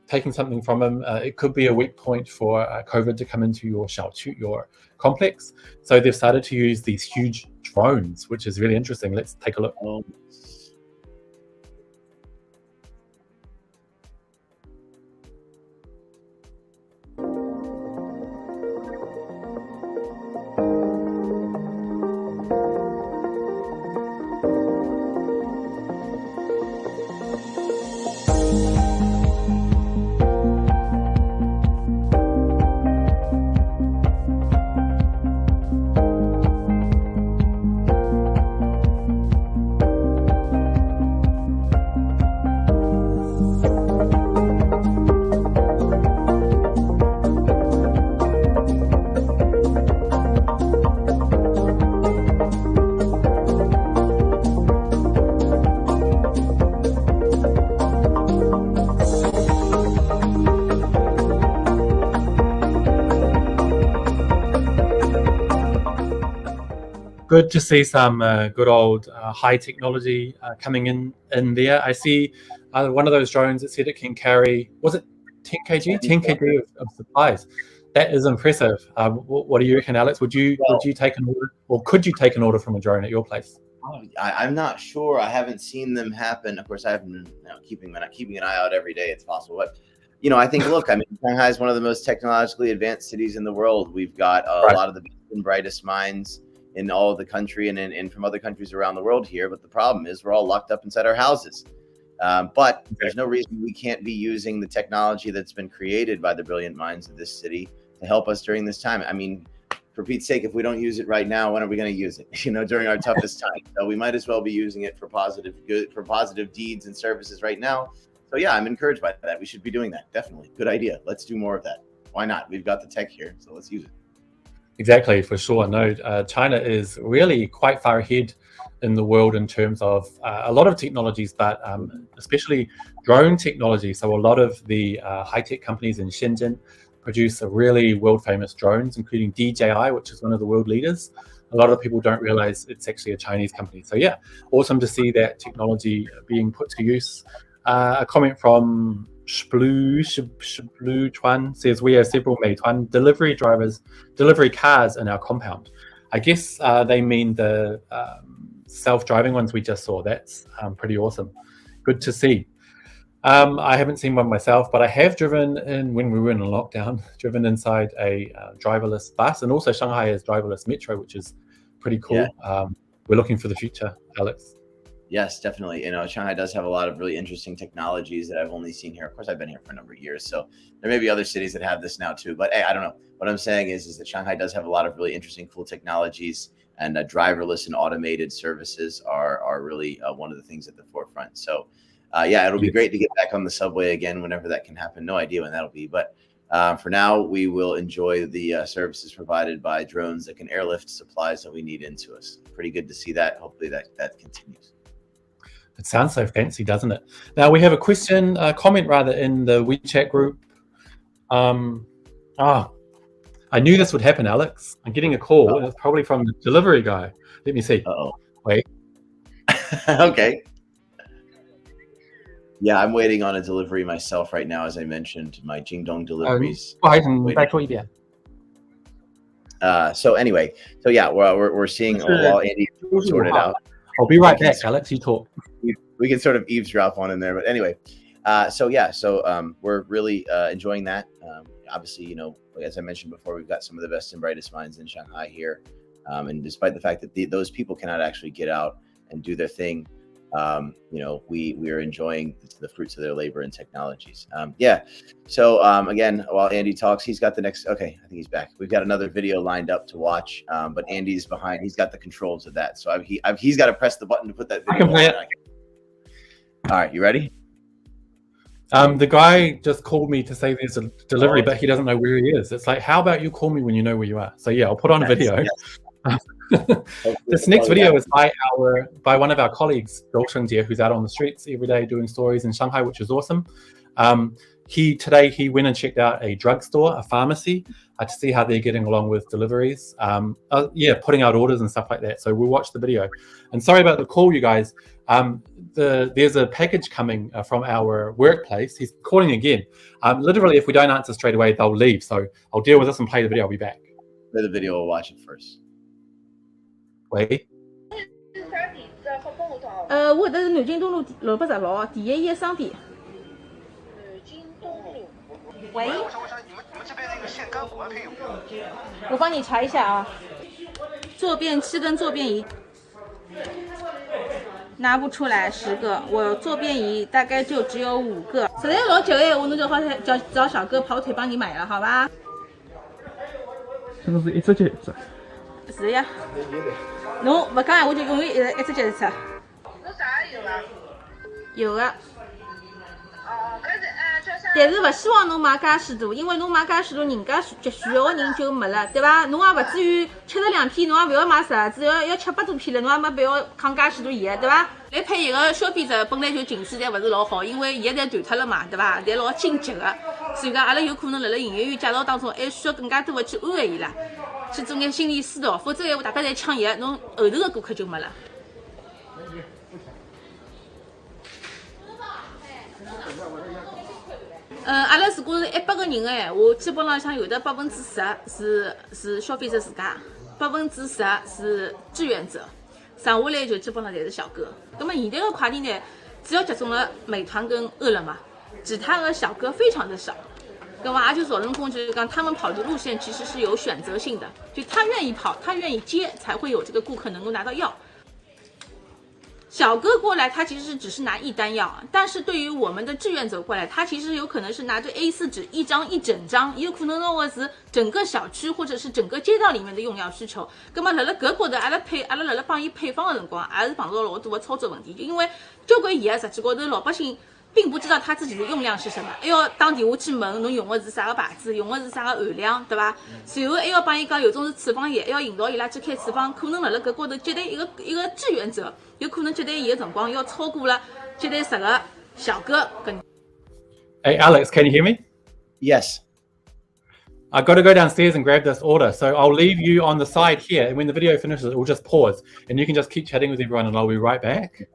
taking something from him, it could be a weak point for COVID to come into your complex. So they've started to use these huge drones, which is really interesting. Let's take a look. Good to see some good old high technology coming in there. I see one of those drones that said it can carry, was it 10 kg? 10 kg of supplies. That is impressive. What do you reckon, Alex? Would you take an order, or could you take an order from a drone at your place?
I'm not sure. I haven't seen them happen. Of course, I haven't keeping an eye out every day. It's possible, but I think, look, Shanghai is one of the most technologically advanced cities in the world. We've got a lot of the best and brightest minds in all of the country and from other countries around the world here. But the problem is we're all locked up inside our houses. But there's no reason we can't be using the technology that's been created by the brilliant minds of this city to help us during this time. I mean, for Pete's sake, if we don't use it right now, when are we going to use it? During our toughest time. So we might as well be using it for positive deeds and services right now. So yeah, I'm encouraged by that. We should be doing that. Definitely. Good idea. Let's do more of that. Why not? We've got the tech here, so let's use it.
Exactly, for sure. No, China is really quite far ahead in the world in terms of a lot of technologies, but especially drone technology. So a lot of the high-tech companies in Shenzhen produce really world-famous drones, including DJI, which is one of the world leaders. A lot of people don't realize it's actually a Chinese company. So yeah, awesome to see that technology being put to use. A comment from Shblu Chuan says, we have several Meituan delivery cars in our compound. I guess they mean the self-driving ones we just saw. That's pretty awesome. Good to see. I haven't seen one myself, but I have driven in, when we were in a lockdown, driven inside a driverless bus, and also Shanghai has driverless metro, which is pretty cool. Yeah. We're looking for the future, Alex.
Yes, definitely. Shanghai does have a lot of really interesting technologies that I've only seen here. Of course, I've been here for a number of years, so there may be other cities that have this now too. But hey, I don't know. What I'm saying is that Shanghai does have a lot of really interesting, cool technologies, and driverless and automated services are really one of the things at the forefront. So yeah, it'll be great to get back on the subway again whenever that can happen. No idea when that'll be, but for now, we will enjoy the services provided by drones that can airlift supplies that we need into us. Pretty good to see that. Hopefully that continues.
It sounds so fancy, doesn't it? Now we have a comment rather, in the WeChat group. I knew this would happen, Alex. I'm getting a call. Oh. It's probably from the delivery guy. Let me see.
Uh-oh.
Wait.
Okay. Yeah, I'm waiting on a delivery myself right now. As I mentioned, my Jingdong deliveries. So anyway, so yeah, we're seeing while Andy sorted out.
I'll be right back, Alex. You talk.
We can sort of eavesdrop on in there, but anyway. So we're really enjoying that. Obviously, as I mentioned before, we've got some of the best and brightest minds in Shanghai here, and despite the fact that those people cannot actually get out and do their thing, we are enjoying the fruits of their labor and technologies. So again, while Andy talks, he's got the next. Okay, I think he's back. We've got another video lined up to watch, but Andy's behind. He's got the controls of that, so he's got to press the button to put that video.
I can play it.
All right, you ready?
The guy just called me to say there's a delivery, but he doesn't know where he is. It's like, how about you call me when you know where you are? So yeah, I'll put on a video. Yes. This next video is by one of our colleagues, Zhou, who's out on the streets every day doing stories in Shanghai, which is awesome. Today he went and checked out a drugstore, a pharmacy, to see how they're getting along with deliveries. Putting out orders and stuff like that. So we'll watch the video. And sorry about the call, you guys. There's a package coming from our workplace. He's calling again. Literally, if we don't answer straight away, they'll leave. So I'll deal with this and play the video. I'll be back.
Play the video. We'll watch it first.
Wait.
我的是南京东路610号第一商店。南京东路。喂。我想你们这边那个线干活可以用。我帮你查一下啊。坐便器跟坐便椅。拿不出来10个，我坐便椅大概就只有5个。实在老急的闲话，侬就好叫找小哥跑腿帮你买了，好吧？
这个是一只接一只。
是呀。侬不讲，我就永远一直接一只。
侬啥也有啊？
有啊。
哦，搿是
但是勿希望侬买介许多，因为侬买介许多，人家急需要的人就没了，对伐？侬也勿至于72片，侬也勿要买10只，要700多片了，侬也没必要扛介许多盐，对伐？来配一个消费者本来就情绪侪勿是老好，因为盐侪断脱了嘛，对伐？侪老紧急个，所以讲阿拉有可能辣辣营业员介绍当中，还需要更加多的去安慰伊拉，去做眼心理疏导，否则闲话大家侪抢盐，侬后头个顾客就没了。阿拉如果是100个人的闲话，基本浪向有的10%是消费者自家，10%是志愿者，剩下来就基本上侪是小哥。那么现在的快递呢，主要集中了美团跟饿了么，其他的小哥非常的少。那么也就老人工就是讲，他们跑的路线其实是有选择性的，就他愿意跑，他愿意接，才会有这个顾客能够拿到药。小哥过来，他其实只是拿1单药，但是对于我们的志愿者过来，他其实有可能是拿着 A4 纸一整张，有可能弄的是整个小区或者是整个街道里面的用药需求。那么辣辣搿高头，阿拉辣辣帮伊配方的辰光，也是碰到老多的操作问题，因为交关药实际高头老百姓并不知道他自己的用量是什么，还要打电话去问侬用的是啥个牌子，用的是啥个含量，对吧？随后还要帮伊讲有种是处方药，还要引导伊拉去开处方，可能辣辣搿高头接待一个志愿者，有可能接待伊的辰光要超过了接待10个小哥。
Hey Alex, can you hear me?
Yes.
I got to go downstairs and grab this order, so I'll leave you on the side here, and when the video finishes, it will just pause, and you can just keep chatting with everyone, and I'll be right back.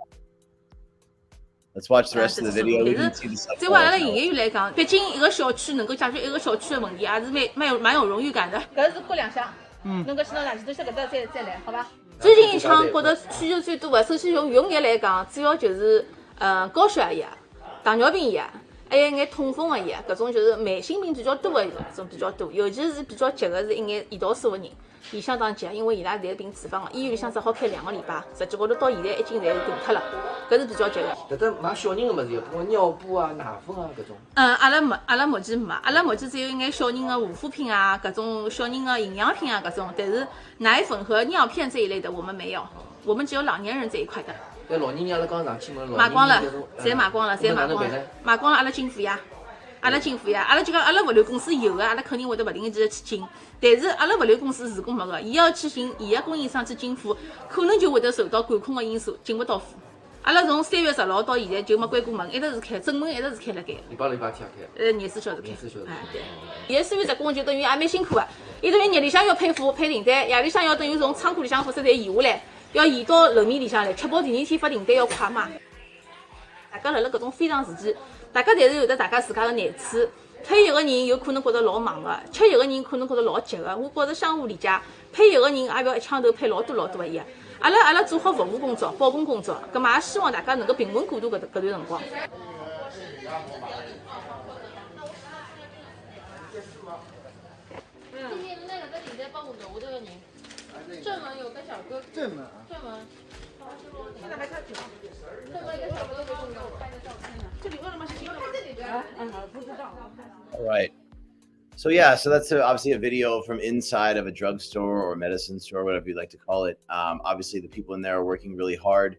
Let's watch the rest of the video. We can see the subtitles.
对我阿拉营业员来讲，毕竟一个小区能够解决一个小区的问题，也是蛮有荣誉感的。搿是过2箱，侬搿先到垃圾堆下搿搭再来，好吧？最近一枪觉得需求最多的，首先用药来讲，主要就是高血压药、糖尿病药，还有一眼痛风的药，搿种就是慢性病比较多的搿种比较多，尤其是比较急的是一眼胰岛素的人。伊相当急，因为伊拉现在病处方个，医院里向只好开2个礼拜，实际高头到现在已经侪停脱了，搿是比较急个。
搿搭买小人个物事有，比如尿布啊、奶粉啊搿种。
阿拉目前没，阿拉目前只有一眼小人个护肤品啊，搿种小人个营养品啊搿种，但是奶粉和尿片这一类的我们没有，我们只有老年人这一块的。
搿老年人阿拉刚上去问，
买光了，侪买光了，买光了，阿拉进货呀。阿拉进货呀，阿拉就讲阿拉物流公司有个，阿拉肯定会得勿定期的去进。但是阿拉物流公司如果没个，伊要去寻伊个供应商去进货，可能就会得受到管控的因素，进勿到货。阿拉从3月16号到现在就没关过门，一直是开，正门一直是开辣盖。
礼拜天开。
24小时开。哎，对。现在3月职工就等于也蛮辛苦个，伊等于日里向要配货、配订单，夜里向要等于从仓库里向货色侪移下来，要移到楼面里向来，确保第2天发订单要快嘛。大家辣辣搿种非常时期，大家侪是有得大家自家的难处。配药个人有可能觉得老忙个，吃药个人可能觉得老急个。我觉着相互理解，配药个人也勿要一枪头配老多个药。阿拉做好服务工作、保供工作，葛末也希望大家能够平稳过渡搿段辰光。今天那个在订单帮我楼的人，正门有个小哥，正门。现在还开始吗？正门有个小哥哥给我拍的照片呢。这里饿了吗？这里饿了吗？这里边。不知道。
All right. So yeah, so that's obviously a video from inside of a drugstore or medicine store, whatever you like to call it. Obviously, the people in there are working really hard.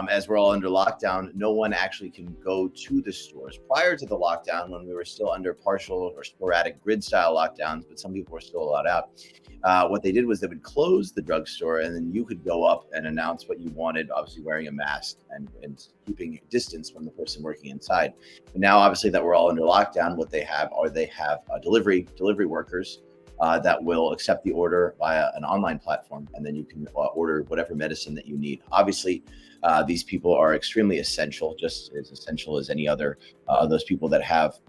As we're all under lockdown, no one actually can go to the stores. Prior to the lockdown, when we were still under partial or sporadic grid-style lockdowns, but some people were still allowed out, what they did was they would close the drugstore, and then you could go up and announce what you wanted, obviously wearing a mask and keeping distance from the person working inside. But now, obviously, that we're all under lockdown, what they have delivery workers that will accept the order via an online platform, and then you can order whatever medicine that you need. Obviously, these people are extremely essential, just as essential as any other those people that have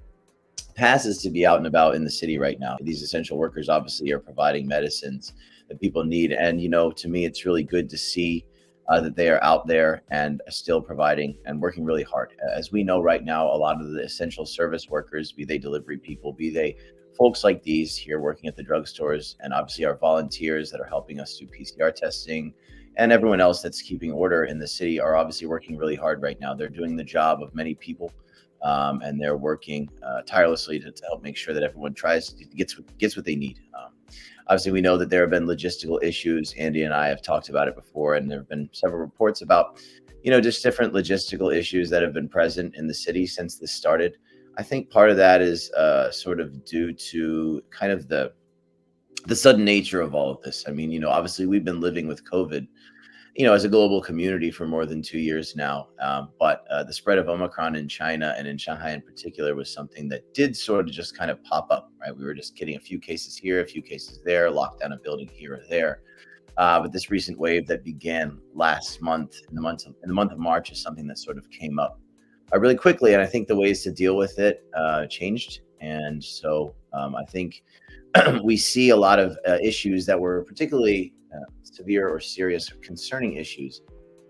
passes to be out and about in the city right now. These essential workers obviously are providing medicines that people need, and to me, it's really good to see that they are out there and still providing and working really hard. As we know right now, a lot of the essential service workers, be they delivery people, be they folks like these here working at the drugstores, and obviously our volunteers that are helping us do PCR testing, and everyone else that's keeping order in the city, are obviously working really hard right now. They're doing the job of many people, and they're working tirelessly to help make sure that everyone gets what they need. Obviously, we know that there have been logistical issues. Andy and I have talked about it before, and there have been several reports about, just different logistical issues that have been present in the city since this started. I think part of that is sort of due to kind of the sudden nature of all of this. I mean, obviously we've been living with COVID, as a global community for more than 2 years now. But the spread of Omicron in China and in Shanghai in particular was something that did sort of just kind of pop up, right? We were just getting a few cases here, a few cases there, locked down a building here or there. But this recent wave that began last month, in the month of March, is something that sort of came up really quickly. And I think the ways to deal with it changed. And so I think we see a lot of issues that were particularly severe or serious or concerning issues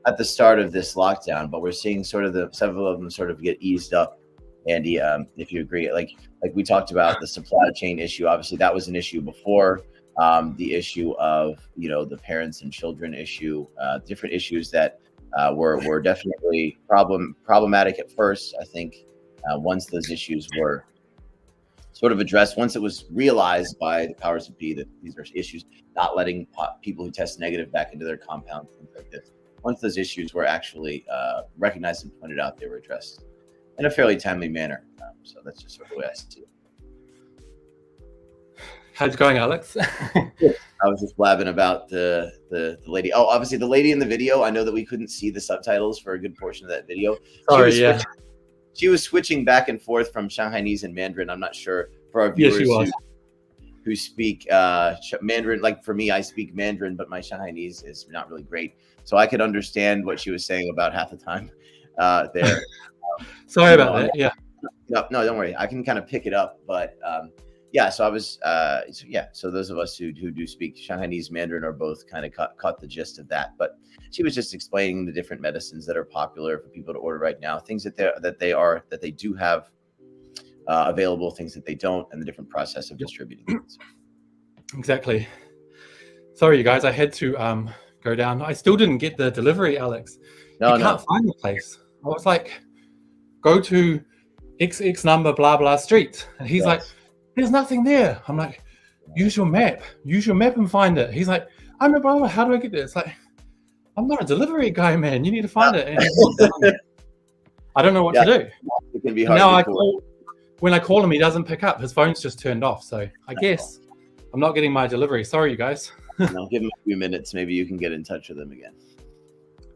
at the start of this lockdown, but we're seeing sort of several of them sort of get eased up. Andy, if you agree, like we talked about the supply chain issue, obviously that was an issue before. The issue of, the parents and children issue, different issues that were definitely problematic at first. I think once those issues were sort of addressed, once it was realized by the powers that be that these are issues, not letting people who test negative back into their compounds, things like this. Once those issues were actually recognized and pointed out, they were addressed in a fairly timely manner. So that's just sort of the way I see it.
How's it going, Alex?
I was just blabbing about the lady. Oh, obviously the lady in the video. I know that we couldn't see the subtitles for a good portion of that video.
Sorry,
she was switching back and forth from Shanghainese and Mandarin. I'm not sure for our viewers who speak Mandarin. Like for me, I speak Mandarin, but my Shanghainese is not really great. So I could understand what she was saying about half the time there.
Sorry about that. Yeah.
No, don't worry. I can kind of pick it up. But yeah, so I was, so those of us who do speak Shanghainese Mandarin are both kind of caught the gist of that. But she was just explaining the different medicines that are popular for people to order right now, things that they do have available, things that they don't, and the different process of distributing it.
Exactly. Sorry, you guys, I had to go down. I still didn't get the delivery, Alex. You can't find the place. I was like, go to XX number, blah, blah, street. And he's like, there's nothing there. I'm like, use your map and find it. He's like, I'm a brother. How do I get there? It's like, I'm not a delivery guy, man. You need to find it. And I don't know what to do.
It can be hard.
Now when I call him, he doesn't pick up. His phone's just turned off. So I guess I'm not getting my delivery. Sorry, you guys.
I'll give him a few minutes. Maybe you can get in touch with him again.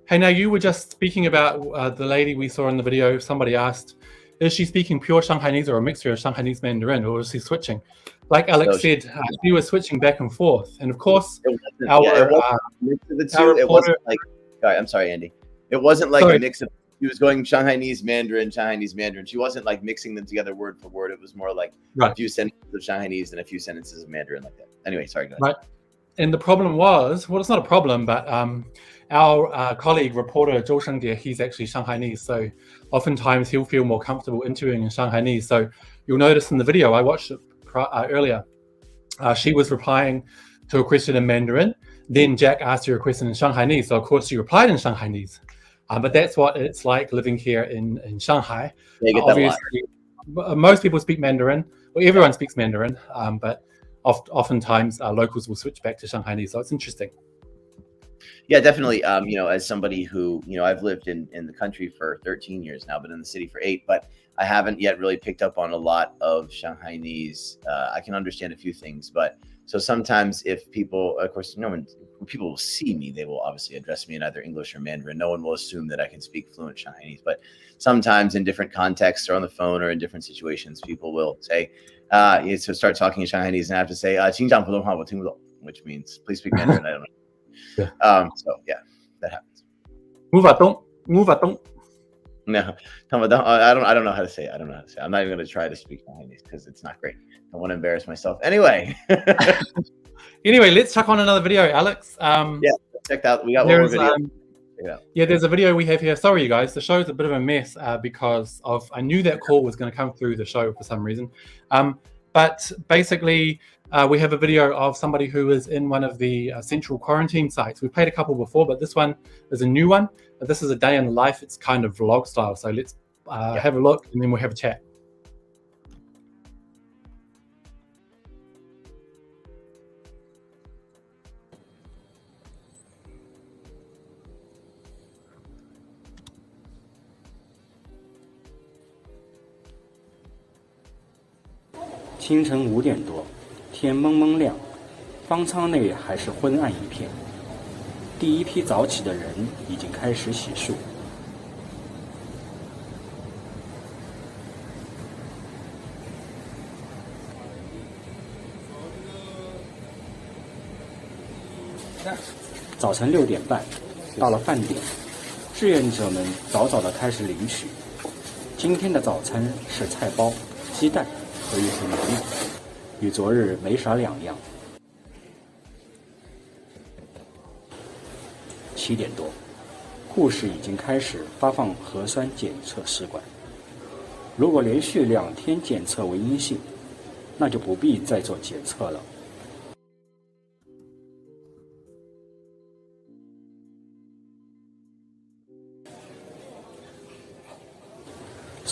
Hey, now you were just speaking about the lady we saw in the video. Somebody asked, is she speaking pure Shanghainese or a mixture of Shanghainese Mandarin, or is she switching? Like Alex said, she was switching back and forth. And of course,
I'm sorry, Andy. It wasn't like a mix of, she was going Shanghainese Mandarin. She wasn't like mixing them together word for word. It was more like a few sentences of Shanghainese and a few sentences of Mandarin like that. Anyway, sorry, go ahead.
Right. And the problem was, well, it's not a problem, but our colleague, reporter Zhou Shengdia, he's actually Shanghainese. So oftentimes he'll feel more comfortable interviewing in Shanghainese. So you'll notice in the video, I watched it earlier, she was replying to a question in Mandarin. Then Jack asked her a question in Shanghainese. So of course she replied in Shanghainese. But that's what it's like living here in Shanghai. Obviously, most people speak Mandarin. Well, everyone speaks Mandarin, but oftentimes locals will switch back to Shanghainese. So it's interesting.
Yeah, definitely. As somebody who, I've lived in the country for 13 years now, but in the city for 8, but I haven't yet really picked up on a lot of Shanghainese. I can understand a few things, but so sometimes if people, of course, when people will see me, they will obviously address me in either English or Mandarin. No one will assume that I can speak fluent Shanghainese, but sometimes in different contexts or on the phone or in different situations, people will say, so start talking in Shanghainese and I have to say, 请讲普通话我听不懂, which means please speak Mandarin. I don't know. So yeah, that happens.
Move on.
No, I don't know how to say it. I'm not even going to try to speak Chinese because it's not great. I don't want to embarrass myself. Anyway.
Anyway, let's check on another video, Alex.
Check out. We got one more video.
There's a video we have here. Sorry, you guys. The show's a bit of a mess because I knew that call was going to come through the show for some reason. But basically, we have a video of somebody who is in one of the central quarantine sites. We've played a couple before, but this one is a new one. This is a day in the life. It's kind of vlog style. So let's have a look and then we'll have a chat.
清晨5点多，天蒙蒙亮，方舱内还是昏暗一片。第一批早起的人已经开始洗漱。早晨6点半，到了饭点，志愿者们早早地开始领取。今天的早餐是菜包、鸡蛋和一盒牛奶，与昨日没啥两样。7点多，护士已经开始发放核酸检测试管。如果连续2天检测为阴性，那就不必再做检测了。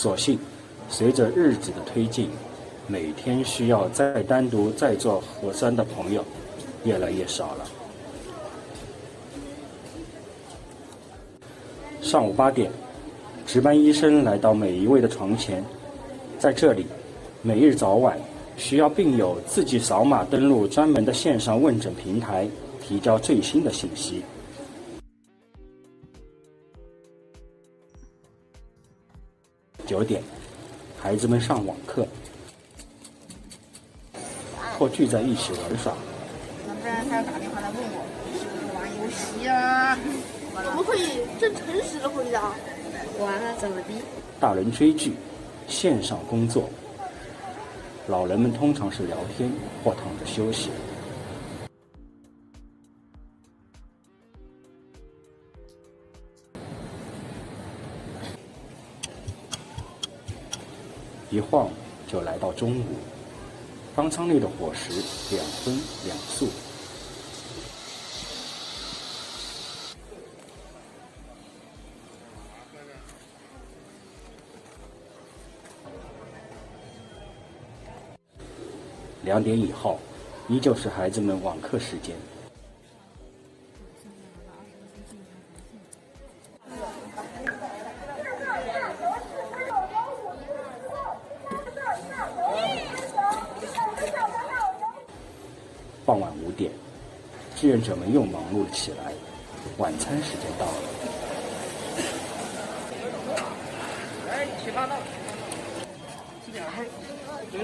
所幸，随着日子的推进，每天需要再单独再做核酸的朋友越来越少了。上午8点，值班医生来到每一位的床前，在这里，每日早晚需要病友自己扫码登录专门的线上问诊平台，提交最新的信息。9点，孩子们上网课，或聚在一起玩耍。
要不然他要打电话来问我，是不是玩游戏啊？
可不可以真诚实的回答？
完了怎么的？
大人追剧，线上工作。老人们通常是聊天或躺着休息。一晃就来到中午，方舱内的伙食2荤2素。2点以后，依旧是孩子们网课时间。傍晚5点，志愿者们又忙碌了起来，晚餐时间到了。
哎，7、8到。7点儿，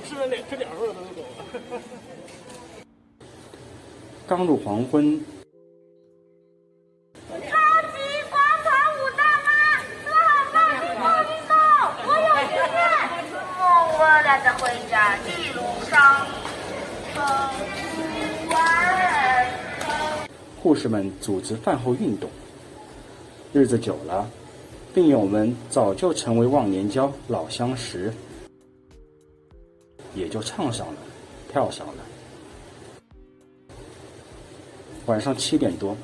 吃2份都走了。
刚入黄昏。
超级广场舞大妈，做好放心做运动，我有经验。我俩在回家的路上。
护士们组织饭后运动，日子久了，病友们早就成为忘年交、老相识，也就唱上了，跳上了。晚上7点多，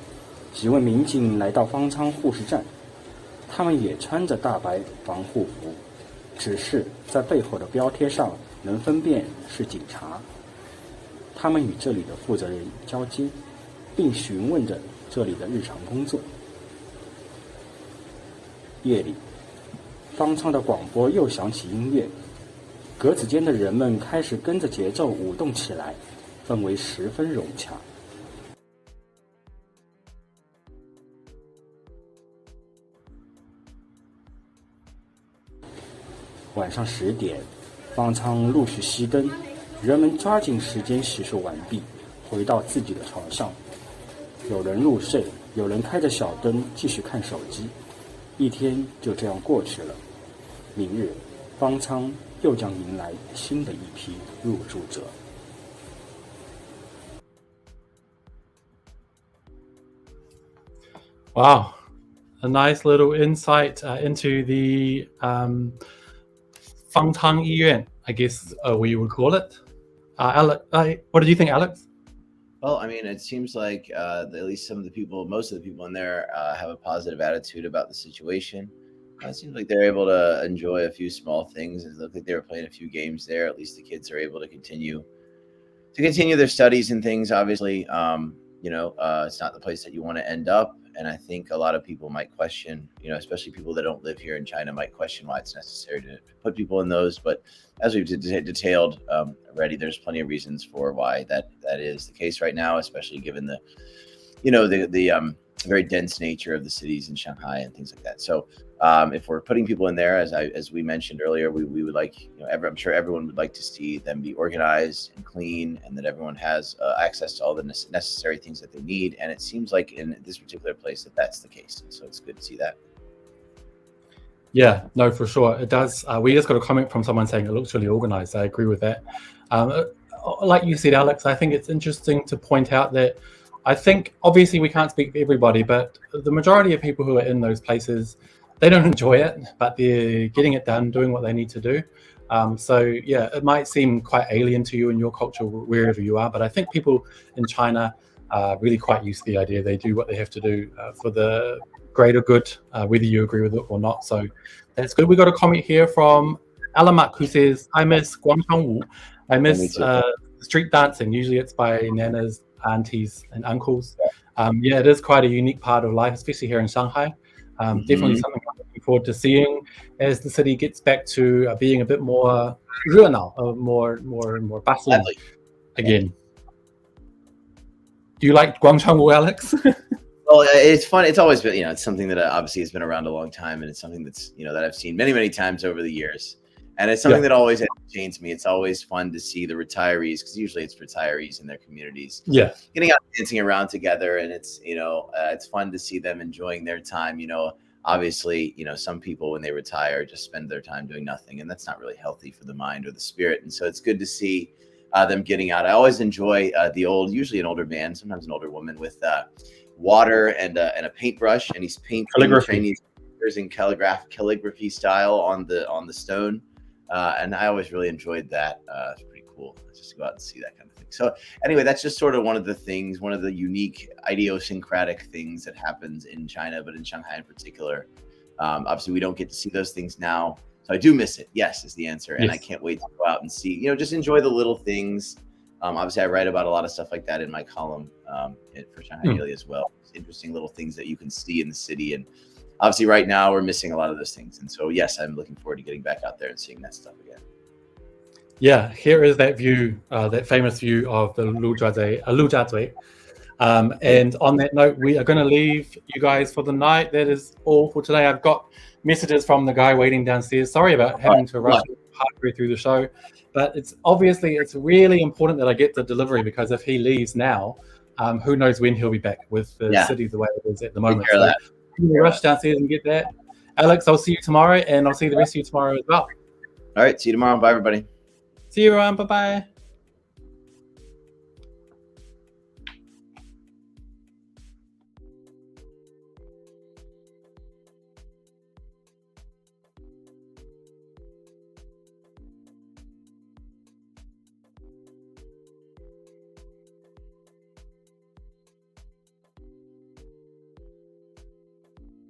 几位民警来到方舱护士站，他们也穿着大白防护服，只是在背后的标贴上能分辨是警察。他们与这里的负责人交接，并询问着这里的日常工作。夜里，方舱的广播又响起音乐，格子间的人们开始跟着节奏舞动起来，氛围十分融洽。晚上10点，方舱陆续熄灯，人们抓紧时间洗漱完毕，回到自己的床上。有人入睡，有人开着小灯继续看手机。一天就这样过去了。明日，方舱又将迎来新的一批入住者。
Wow, a nice little insight into the Fangtang 医院, I guess we would call it. What did you think, Alex?
Well, I mean, it seems like at least most of the people in there have a positive attitude about the situation. It seems like they're able to enjoy a few small things. It looked like they were playing a few games there. At least the kids are able to continue their studies and things. Obviously, it's not the place that you want to end up. And I think a lot of people might question, especially people that don't live here in China might question why it's necessary to put people in those. But as we've detailed already, there's plenty of reasons for why that is the case right now, especially given the very dense nature of the cities in Shanghai and things like that. So if we're putting people in there, as we mentioned earlier, we would like, I'm sure everyone would like to see them be organized and clean, and that everyone has access to all the necessary things that they need. And it seems like in this particular place that's the case. So it's good to see that.
Yeah, no, for sure. It does. We just got a comment from someone saying it looks really organized. I agree with that. Like you said, Alex, I think it's interesting to point out that I think obviously we can't speak for everybody, but the majority of people who are in those places, they don't enjoy it, but they're getting it done, doing what they need to do. So yeah, it might seem quite alien to you and your culture wherever you are, but I think people in China are really quite used to the idea they do what they have to do for the greater good, whether you agree with it or not. So That's good. We got a comment here from Alamak who says, I miss Guangchangwu. I miss street dancing. Usually it's by nanas, aunties, and uncles. Yeah, it is quite a unique part of life, especially here in Shanghai. Definitely something I'm looking forward to seeing as the city gets back to being a bit more 热闹, more bustling again. Do you like Guangchangwu, Alex?
Well, it's fun. It's always been, it's something that obviously has been around a long time, and it's something that's, that I've seen many, many times over the years. And it's something that always entertains me. It's always fun to see the retirees, because usually it's retirees in their communities, getting out dancing around together, and it's it's fun to see them enjoying their time. Obviously, some people when they retire just spend their time doing nothing, and that's not really healthy for the mind or the spirit. And so it's good to see them getting out. I always enjoy usually an older man, sometimes an older woman with water and a paintbrush, and he's painting Chinese figures in calligraphy style on the stone. And I always really enjoyed that. It's pretty cool just to go out and see that kind of thing. So anyway, that's just sort of one of the unique idiosyncratic things that happens in China, but in Shanghai in particular. Obviously, we don't get to see those things now. So I do miss it. Yes, is the answer. And I can't wait to go out and see, just enjoy the little things. Obviously, I write about a lot of stuff like that in my column for Shanghai Daily as well. It's interesting little things that you can see in the city. And obviously right now we're missing a lot of those things. And so, yes, I'm looking forward to getting back out there and seeing that stuff again.
Yeah, here is that view, that famous view of the Lujiazui. And on that note, we are going to leave you guys for the night. That is all for today. I've got messages from the guy waiting downstairs. Sorry about having to rush halfway through the show. But it's really important that I get the delivery, because if he leaves now, who knows when he'll be back with the city the way it is at the moment. So rush downstairs and get that. Alex, I'll see you tomorrow, and I'll see the rest of you tomorrow as well.
All right, see you tomorrow. Bye, everybody.
See you around. Bye-bye.